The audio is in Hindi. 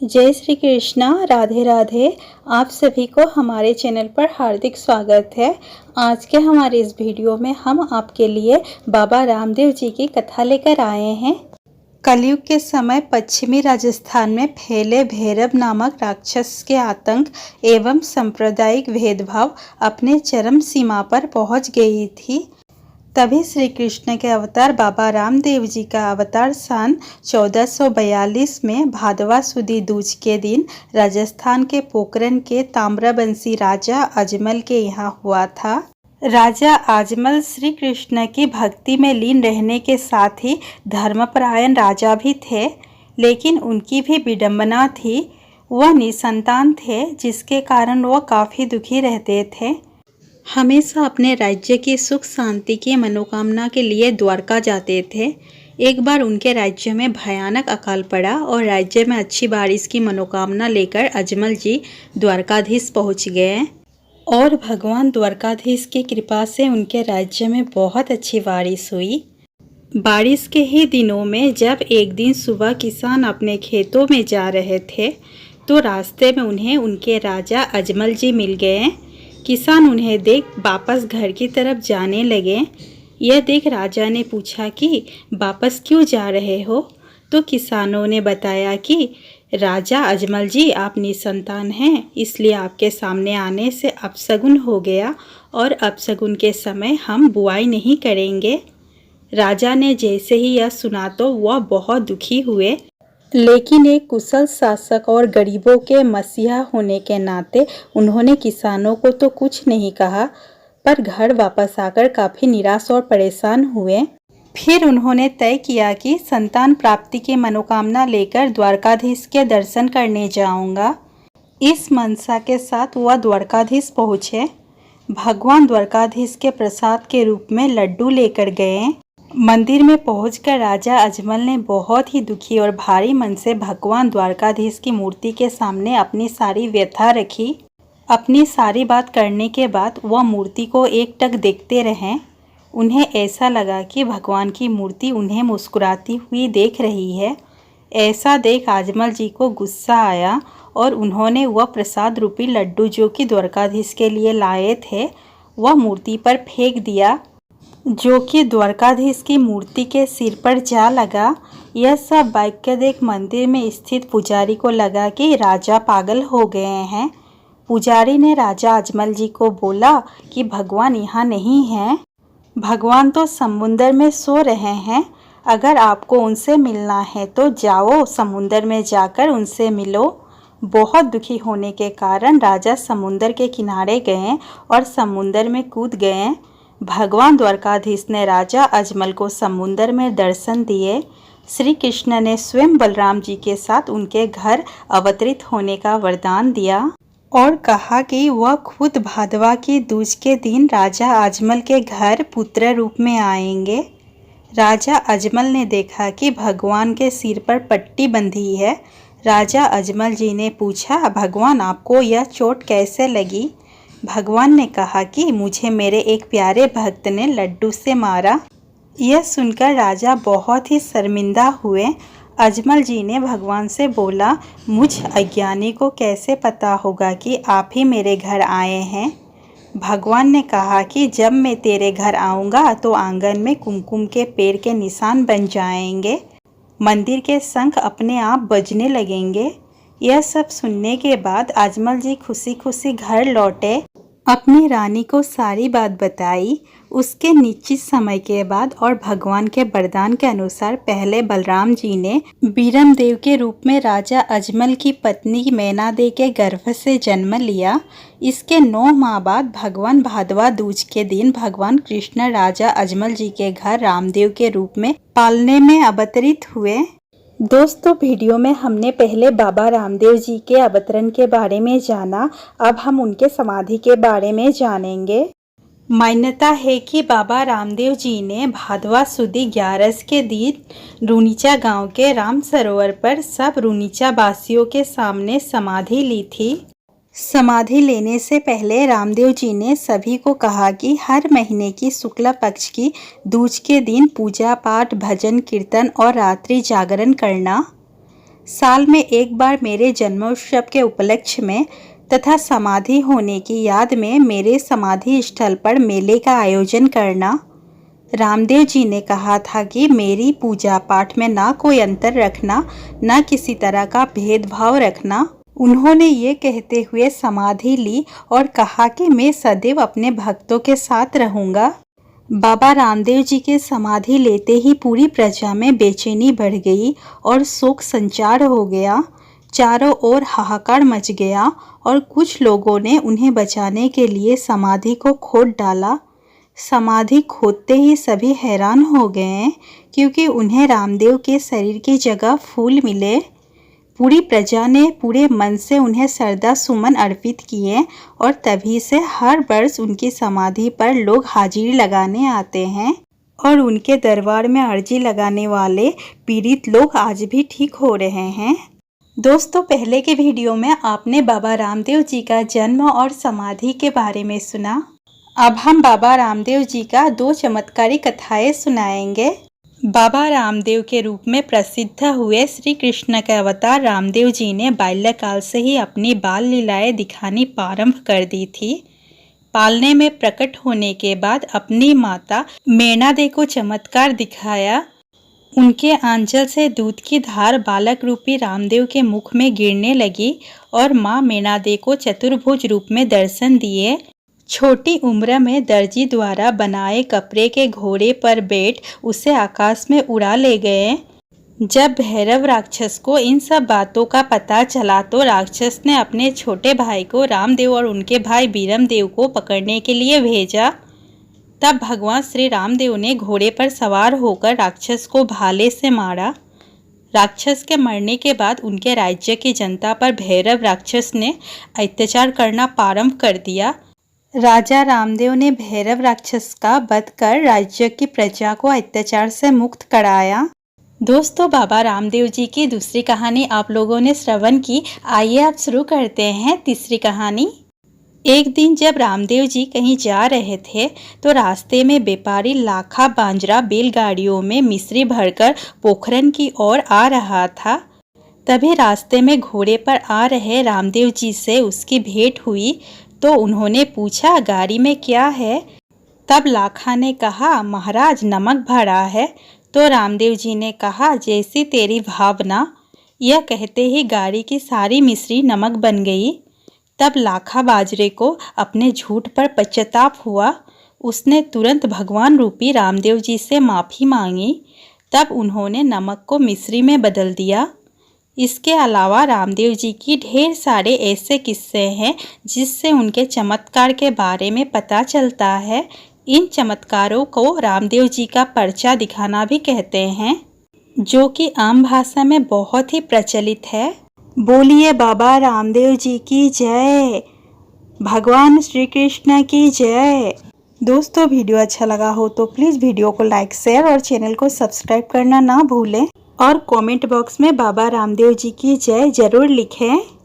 जय श्री कृष्णा, राधे राधे। आप सभी को हमारे चैनल पर हार्दिक स्वागत है। आज के हमारे इस वीडियो में हम आपके लिए बाबा रामदेव जी की कथा लेकर आए हैं। कलयुग के समय पश्चिमी राजस्थान में फैले भैरव नामक राक्षस के आतंक एवं सांप्रदायिक भेदभाव अपने चरम सीमा पर पहुंच गई थी। तभी श्री कृष्ण के अवतार बाबा रामदेव जी का अवतार सन 1442 में भादवा सुदी दूज के दिन राजस्थान के पोखरण के ताम्रवंशी राजा अजमल के यहाँ हुआ था। राजा अजमल श्री कृष्ण की भक्ति में लीन रहने के साथ ही धर्मपरायण राजा भी थे, लेकिन उनकी भी विडंबना थी। वह निसंतान थे, जिसके कारण वह काफ़ी दुखी रहते थे। हमेशा अपने राज्य की सुख शांति की मनोकामना के लिए द्वारका जाते थे। एक बार उनके राज्य में भयानक अकाल पड़ा और राज्य में अच्छी बारिश की मनोकामना लेकर अजमल जी द्वारकाधीश पहुंच गए और भगवान द्वारकाधीश की कृपा से उनके राज्य में बहुत अच्छी बारिश हुई। बारिश के ही दिनों में जब एक दिन सुबह किसान अपने खेतों में जा रहे थे तो रास्ते में उन्हें उनके राजा अजमल जी मिल गए। किसान उन्हें देख वापस घर की तरफ जाने लगे। यह देख राजा ने पूछा कि वापस क्यों जा रहे हो? तो किसानों ने बताया कि राजा अजमल जी, आप निसंतान हैं, इसलिए आपके सामने आने से अपशगुन हो गया और अपशगुन के समय हम बुआई नहीं करेंगे। राजा ने जैसे ही यह सुना तो वह बहुत दुखी हुए, लेकिन एक कुशल शासक और गरीबों के मसीहा होने के नाते उन्होंने किसानों को तो कुछ नहीं कहा, पर घर वापस आकर काफ़ी निराश और परेशान हुए। फिर उन्होंने तय किया कि संतान प्राप्ति की मनोकामना लेकर द्वारकाधीश के दर्शन करने जाऊंगा। इस मनसा के साथ वह द्वारकाधीश पहुँचे। भगवान द्वारकाधीश के प्रसाद के रूप में लड्डू लेकर गए। मंदिर में पहुंचकर राजा अजमल ने बहुत ही दुखी और भारी मन से भगवान द्वारकाधीश की मूर्ति के सामने अपनी सारी व्यथा रखी। अपनी सारी बात करने के बाद वह मूर्ति को एकटक देखते रहे। उन्हें ऐसा लगा कि भगवान की मूर्ति उन्हें मुस्कुराती हुई देख रही है। ऐसा देख अजमल जी को गुस्सा आया और उन्होंने वह प्रसाद रूपी लड्डू जो कि द्वारकाधीश के लिए लाए थे वह मूर्ति पर फेंक दिया, जो कि द्वारकाधीश की मूर्ति के सिर पर जा लगा। यह सब वाक्य देख मंदिर में स्थित पुजारी को लगा कि राजा पागल हो गए हैं। पुजारी ने राजा अजमल जी को बोला कि भगवान यहाँ नहीं हैं, भगवान तो समुंदर में सो रहे हैं। अगर आपको उनसे मिलना है तो जाओ, समुंदर में जाकर उनसे मिलो। बहुत दुखी होने के कारण राजा समुंदर के किनारे गए और समुंदर में कूद गए। भगवान द्वारकाधीश ने राजा अजमल को समुंदर में दर्शन दिए। श्री कृष्ण ने स्वयं बलराम जी के साथ उनके घर अवतरित होने का वरदान दिया और कहा कि वह खुद भादवा की दूज के दिन राजा अजमल के घर पुत्र रूप में आएंगे। राजा अजमल ने देखा कि भगवान के सिर पर पट्टी बंधी है। राजा अजमल जी ने पूछा, भगवान आपको यह चोट कैसे लगी? भगवान ने कहा कि मुझे मेरे एक प्यारे भक्त ने लड्डू से मारा। यह सुनकर राजा बहुत ही शर्मिंदा हुए। अजमल जी ने भगवान से बोला, मुझ अज्ञानी को कैसे पता होगा कि आप ही मेरे घर आए हैं? भगवान ने कहा कि जब मैं तेरे घर आऊँगा तो आंगन में कुमकुम के पेड़ के निशान बन जाएंगे, मंदिर के शंख अपने आप बजने लगेंगे। यह सब सुनने के बाद अजमल जी खुशी खुशी घर लौटे, अपनी रानी को सारी बात बताई। उसके निश्चित समय के बाद और भगवान के वरदान के अनुसार पहले बलराम जी ने बीरम देव के रूप में राजा अजमल की पत्नी मैना दे के गर्भ से जन्म लिया। इसके 9 माह बाद भगवान भादवा दूज के दिन भगवान कृष्ण राजा अजमल जी के घर रामदेव के रूप में पालने में अवतरित हुए। दोस्तों, वीडियो में हमने पहले बाबा रामदेव जी के अवतरण के बारे में जाना, अब हम उनके समाधि के बारे में जानेंगे। मान्यता है कि बाबा रामदेव जी ने भादवा सुदी 11 के दिन रूनीचा गांव के राम सरोवर पर सब रूनीचा वासियों के सामने समाधि ली थी। समाधि लेने से पहले रामदेव जी ने सभी को कहा कि हर महीने की शुक्ल पक्ष की दूज के दिन पूजा पाठ, भजन कीर्तन और रात्रि जागरण करना। साल में एक बार मेरे जन्मोत्सव के उपलक्ष्य में तथा समाधि होने की याद में मेरे समाधि स्थल पर मेले का आयोजन करना। रामदेव जी ने कहा था कि मेरी पूजा पाठ में ना कोई अंतर रखना, ना किसी तरह का भेदभाव रखना। उन्होंने ये कहते हुए समाधि ली और कहा कि मैं सदैव अपने भक्तों के साथ रहूँगा। बाबा रामदेव जी के समाधि लेते ही पूरी प्रजा में बेचैनी बढ़ गई और शोक संचार हो गया। चारों ओर हाहाकार मच गया और कुछ लोगों ने उन्हें बचाने के लिए समाधि को खोद डाला। समाधि खोदते ही सभी हैरान हो गए क्योंकि उन्हें रामदेव के शरीर की जगह फूल मिले। पूरी प्रजा ने पूरे मन से उन्हें श्रद्धा सुमन अर्पित किए और तभी से हर वर्ष उनकी समाधि पर लोग हाजिरी लगाने आते हैं और उनके दरबार में अर्जी लगाने वाले पीड़ित लोग आज भी ठीक हो रहे हैं। दोस्तों, पहले के वीडियो में आपने बाबा रामदेव जी का जन्म और समाधि के बारे में सुना। अब हम बाबा रामदेव जी का 2 चमत्कारी कथाएं सुनाएंगे। बाबा रामदेव के रूप में प्रसिद्ध हुए श्री कृष्ण के अवतार रामदेव जी ने बाल्यकाल से ही अपनी बाल लीलाएं दिखानी प्रारंभ कर दी थी। पालने में प्रकट होने के बाद अपनी माता मेनादे को चमत्कार दिखाया। उनके आंचल से दूध की धार बालक रूपी रामदेव के मुख में गिरने लगी और माँ मेनादे को चतुर्भुज रूप में दर्शन दिए। छोटी उम्र में दर्जी द्वारा बनाए कपड़े के घोड़े पर बैठ उसे आकाश में उड़ा ले गए। जब भैरव राक्षस को इन सब बातों का पता चला तो राक्षस ने अपने छोटे भाई को रामदेव और उनके भाई बीरमदेव को पकड़ने के लिए भेजा। तब भगवान श्री रामदेव ने घोड़े पर सवार होकर राक्षस को भाले से मारा। राक्षस के मरने के बाद उनके राज्य की जनता पर भैरव राक्षस ने अत्याचार करना प्रारंभ कर दिया। राजा रामदेव ने भैरव राक्षस का वध कर राज्य की प्रजा को अत्याचार से मुक्त कराया। दोस्तों, बाबा रामदेव जी की दूसरी कहानी आप लोगों ने श्रवण की। आइए आप शुरू करते हैं तीसरी कहानी। एक दिन जब रामदेव जी कहीं जा रहे थे तो रास्ते में व्यापारी लाखा बांजरा बैलगाड़ियों में मिश्री भरकर पोखरन की ओर आ रहा था। तभी रास्ते में घोड़े पर आ रहे रामदेव जी से उसकी भेंट हुई तो उन्होंने पूछा, गाड़ी में क्या है? तब लाखा ने कहा, महाराज नमक भरा है। तो रामदेव जी ने कहा, जैसी तेरी भावना। यह कहते ही गाड़ी की सारी मिश्री नमक बन गई। तब लाखा बाजरे को अपने झूठ पर पश्चाताप हुआ। उसने तुरंत भगवान रूपी रामदेव जी से माफ़ी मांगी। तब उन्होंने नमक को मिश्री में बदल दिया। इसके अलावा रामदेव जी की ढेर सारे ऐसे किस्से हैं जिससे उनके चमत्कार के बारे में पता चलता है। इन चमत्कारों को रामदेव जी का पर्चा दिखाना भी कहते हैं, जो कि आम भाषा में बहुत ही प्रचलित है। बोलिए बाबा रामदेव जी की जय, भगवान श्री कृष्ण की जय। दोस्तों, वीडियो अच्छा लगा हो तो प्लीज़ वीडियो को लाइक, शेयर और चैनल को सब्सक्राइब करना ना भूलें और कमेंट बॉक्स में बाबा रामदेव जी की जय जरूर लिखें।